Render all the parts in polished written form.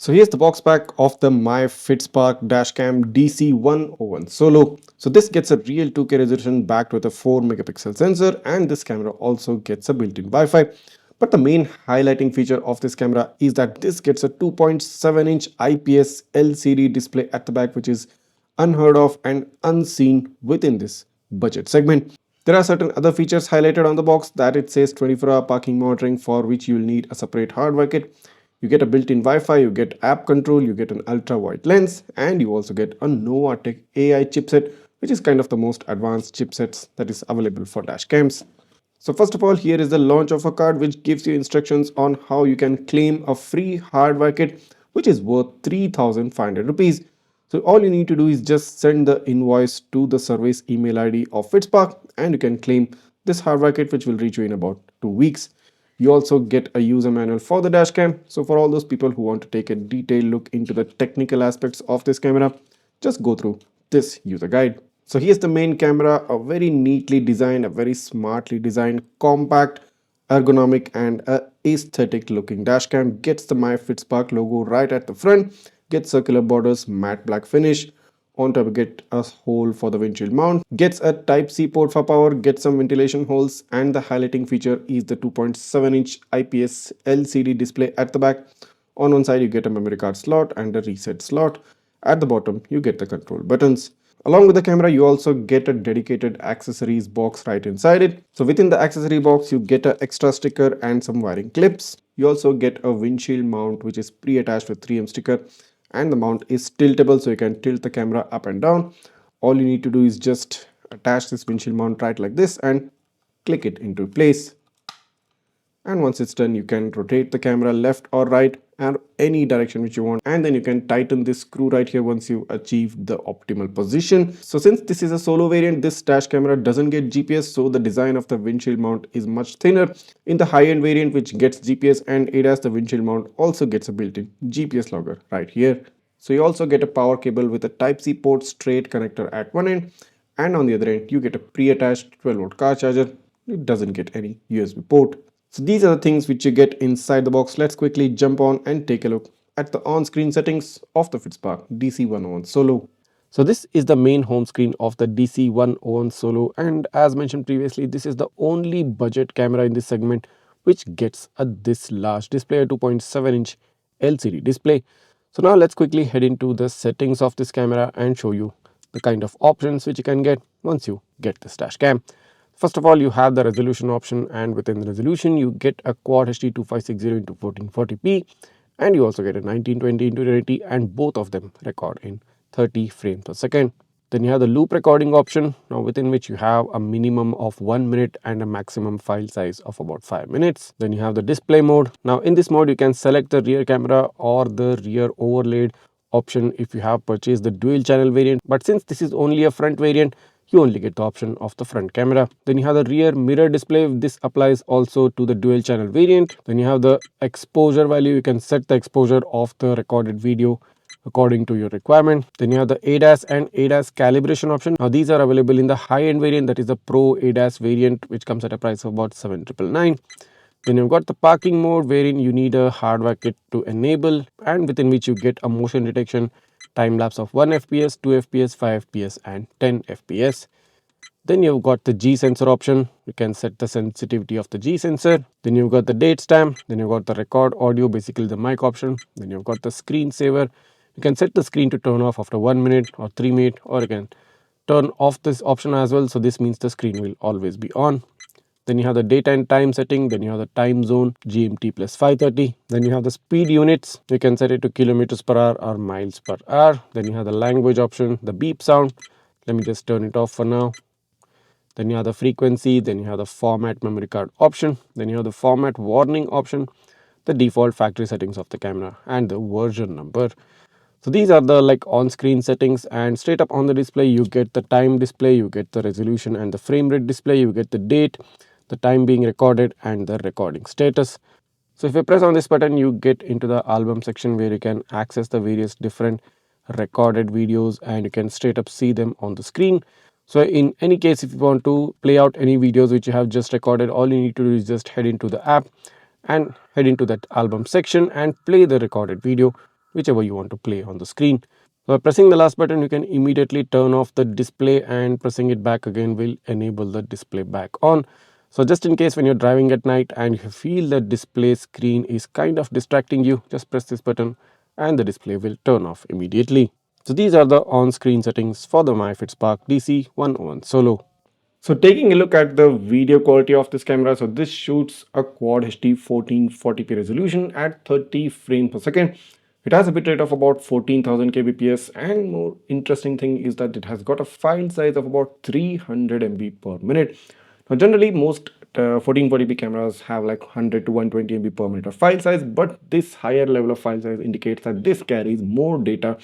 So here's the box pack of the My FitSpark DashCam DC101 Solo. So this gets a real 2K resolution backed with a 4 megapixel sensor, and this camera also gets a built-in Wi-Fi. But the main highlighting feature of this camera is that this gets a 2.7-inch IPS LCD display at the back, which is unheard of and unseen within this budget segment. There are certain other features highlighted on the box that it says 24-hour parking monitoring, for which you'll need a separate hardware kit. You get a built-in Wi-Fi, you get app control, you get an ultra-wide lens, and you also get a Novatec AI chipset, which is kind of the most advanced chipsets that is available for dash cams. So first of all, here is the launch offer card, which gives you instructions on how you can claim a free hardware kit, which is worth 3,500 rupees. So all you need to do is just send the invoice to the service email ID of FitSpark, and you can claim this hardware kit, which will reach you in about 2 weeks. You also get a user manual for the dashcam. So for all those people who want to take a detailed look into the technical aspects of this camera, just go through this user guide. So here's the main camera, a very neatly designed, a very smartly designed, compact, ergonomic and aesthetic looking dashcam. Gets the My FitSpark logo right at the front, gets circular borders, matte black finish. On top, get a hole for the windshield mount, gets a Type-C port for power, gets some ventilation holes, and the highlighting feature is the 2.7-inch IPS LCD display at the back. On one side, you get a memory card slot and a reset slot. At the bottom, you get the control buttons. Along with the camera, you also get a dedicated accessories box right inside it. So within the accessory box, you get an extra sticker and some wiring clips. You also get a windshield mount, which is pre-attached with 3M sticker, and the mount is tiltable, so you can tilt the camera up and down. All you need to do is just attach this windshield mount right like this and click it into place. And once it's done, you can rotate the camera left or right and any direction which you want, and then you can tighten this screw right here once you achieve the optimal position. So since this is a solo variant, this dash camera doesn't get GPS, so the design of the windshield mount is much thinner. In the high-end variant, which gets GPS and ADAS, the windshield mount also gets a built-in GPS logger right here. So you also get a power cable with a Type-C port straight connector at one end, and on the other end you get a pre-attached 12-volt car charger. It doesn't get any USB port. So these are the things which you get inside the box. Let's quickly jump on and take a look at the on-screen settings of the FitSpark DC101 Solo. So this is the main home screen of the DC101 Solo, and as mentioned previously, this is the only budget camera in this segment which gets this large display, a 2.7-inch LCD display. So now let's quickly head into the settings of this camera and show you the kind of options which you can get once you get this dash cam. First of all, you have the resolution option, and within the resolution you get a Quad HD 2560 into 1440p, and you also get a 1920 into 1080, and both of them record in 30 frames per second. Then you have the loop recording option, now within which you have a minimum of 1 minute and a maximum file size of about 5 minutes. Then you have the display mode. Now in this mode you can select the rear camera or the rear overlaid option if you have purchased the dual channel variant, but since this is only a front variant, you only get the option of the front camera. Then you have the rear mirror display. This applies also to the dual channel variant. Then you have the exposure value. You can set the exposure of the recorded video according to your requirement. Then you have the ADAS and ADAS calibration option. Now these are available in the high-end variant, that is the Pro ADAS variant, which comes at a price of about 7,999. Then you've got the parking mode, wherein you need a hardware kit to enable, and within which you get a motion detection time lapse of 1 fps, 2 fps, 5 fps and 10 fps. Then you've got the G sensor option. You can set the sensitivity of the G sensor. Then you've got the date stamp. Then you've got the record audio, basically the mic option. Then you've got the screen saver. You can set the screen to turn off after 1 minute or 3 minutes, or you can turn off this option as well. So this means the screen will always be on. Then you have the date and time setting. Then you have the time zone, GMT plus 530. Then you have the speed units. You can set it to kilometers per hour or miles per hour. Then you have the language option, the beep sound. Let me just turn it off for now. Then you have the frequency. Then you have the format memory card option. Then you have the format warning option, the default factory settings of the camera, and the version number. So these are the on-screen settings, and straight up on the display you get the time display, you get the resolution and the frame rate display, you get the date, the time being recorded and the recording status. So if you press on this button, you get into the album section where you can access the various different recorded videos and you can straight up see them on the screen. So in any case, if you want to play out any videos which you have just recorded, all you need to do is just head into the app and head into that album section and play the recorded video, whichever you want to play on the screen. So by pressing the last button, you can immediately turn off the display, and pressing it back again will enable the display back on. So just in case when you're driving at night and you feel the display screen is kind of distracting you, just press this button and the display will turn off immediately. So these are the on-screen settings for the FitSpark DC 101 Solo. So taking a look at the video quality of this camera, so this shoots a Quad HD 1440p resolution at 30 frames per second. It has a bitrate of about 14,000 kbps, and more interesting thing is that it has got a file size of about 300 MB per minute. Now generally most 1440p cameras have like 100 to 120 MB per minute of file size, but this higher level of file size indicates that this carries more data,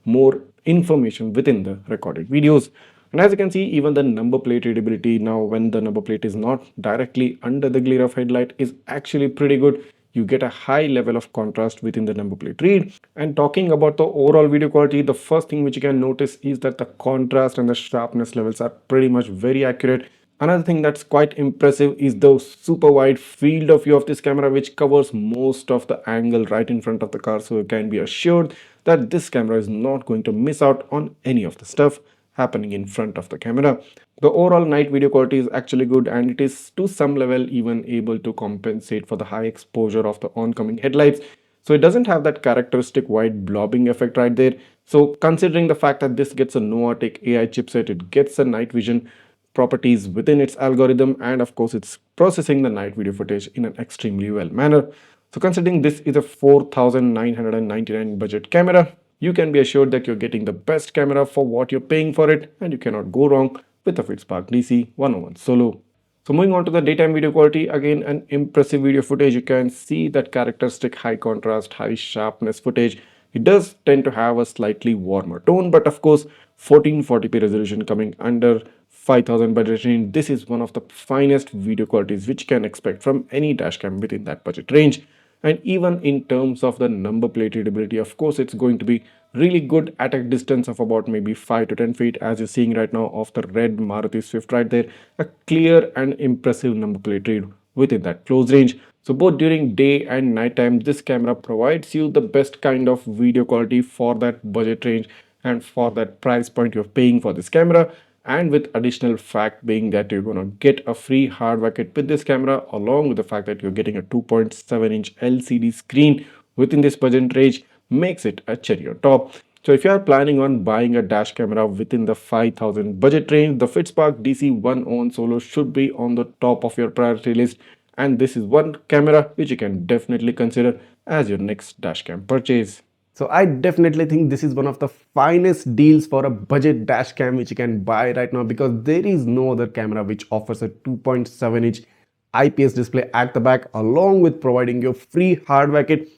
more information within the recorded videos. And as you can see, even the number plate readability now, when the number plate is not directly under the glare of headlight, is actually pretty good. You get a high level of contrast within the number plate read. And talking about the overall video quality, the first thing which you can notice is that the contrast and the sharpness levels are pretty much very accurate. Another thing that's quite impressive is the super wide field of view of this camera, which covers most of the angle right in front of the car. So you can be assured that this camera is not going to miss out on any of the stuff happening in front of the camera. The overall night video quality is actually good, and it is to some level even able to compensate for the high exposure of the oncoming headlights. So it doesn't have that characteristic white blobbing effect right there. So considering the fact that this gets a Novatic AI chipset, it gets a night vision properties within its algorithm, and of course it's processing the night video footage in an extremely well manner. So considering this is a 4,999 budget camera, you can be assured that you're getting the best camera for what you're paying for it, and you cannot go wrong with the FitSpark DC 101 Solo. So moving on to the daytime video quality, again an impressive video footage. You can see that characteristic high contrast, high sharpness footage. It does tend to have a slightly warmer tone, but of course 1440p resolution coming under 5000 budget range, this is one of the finest video qualities which you can expect from any dashcam within that budget range. And even in terms of the number plate readability, of course it's going to be really good at a distance of about maybe 5 to 10 feet, as you're seeing right now of the red Maruti Swift right there. A clear and impressive number plate read within that close range. So both during day and night time, this camera provides you the best kind of video quality for that budget range and for that price point you're paying for this camera. And with additional fact being that you're going to get a free hardware kit with this camera, along with the fact that you're getting a 2.7-inch LCD screen within this budget range, makes it a cherry on top. So if you are planning on buying a dash camera within the 5000 budget range, the FitSpark DC 101 Solo should be on the top of your priority list, and this is one camera which you can definitely consider as your next dashcam purchase. So I definitely think this is one of the finest deals for a budget dash cam which you can buy right now, because there is no other camera which offers a 2.7-inch IPS display at the back, along with providing you free hardware kit,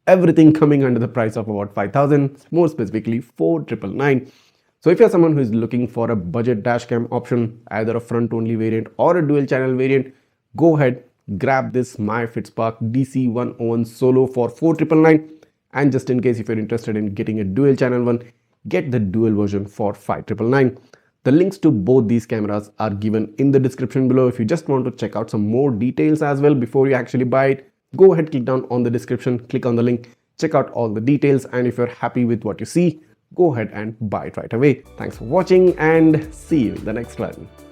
everything coming under the price of about 5,000, more specifically 4,999. So if you're someone who is looking for a budget dash cam option, either a front only variant or a dual channel variant, go ahead, grab this FitSpark DC 101 Solo for 4,999. And just in case if you're interested in getting a dual channel one, get the dual version for 5,999. The links to both these cameras are given in the description below. If you just want to check out some more details as well before you actually buy it, go ahead, click down on the description, click on the link, check out all the details, and if you're happy with what you see, go ahead and buy it right away. Thanks for watching, and see you in the next one.